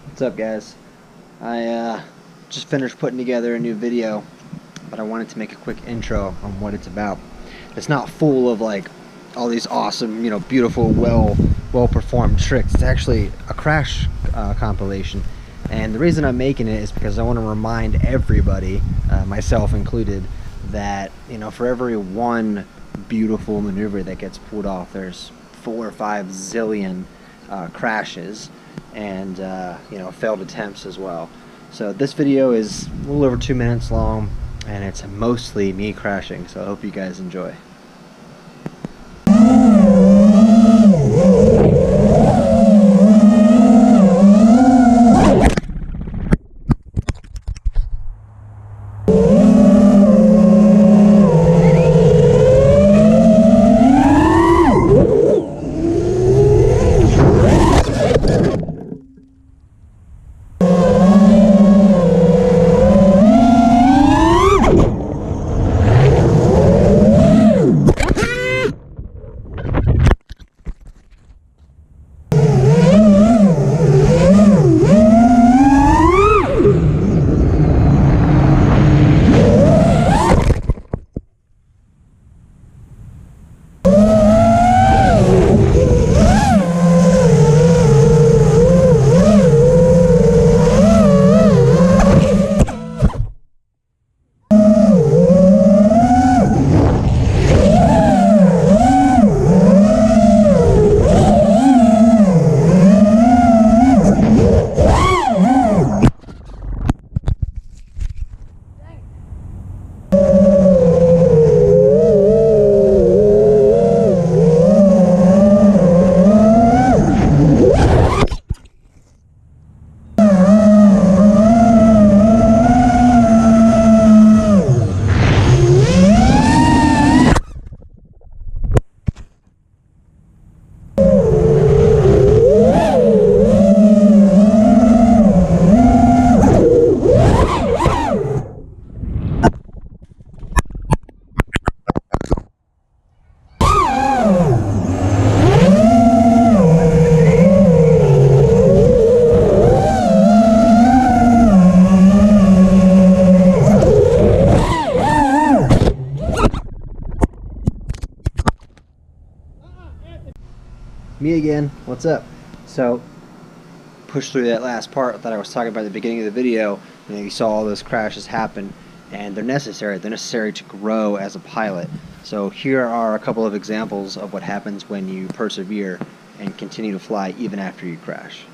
What's up, guys? I just finished putting together a new video, but I wanted to make a quick intro on what it's about. It's not full of like all these awesome, beautiful, well performed tricks. It's actually a crash compilation, and the reason I'm making it is because I want to remind everybody, myself included, that for every one beautiful maneuver that gets pulled off, there's 4 or 5 zillion crashes and failed attempts as well. So this video is a little over 2 minutes long, and it's mostly me crashing, so I hope you guys enjoy. Me again, what's up? So, push through that last part that I was talking about at the beginning of the video. You saw all those crashes happen, and they're necessary. They're necessary to grow as a pilot. So here are a couple of examples of what happens when you persevere and continue to fly even after you crash.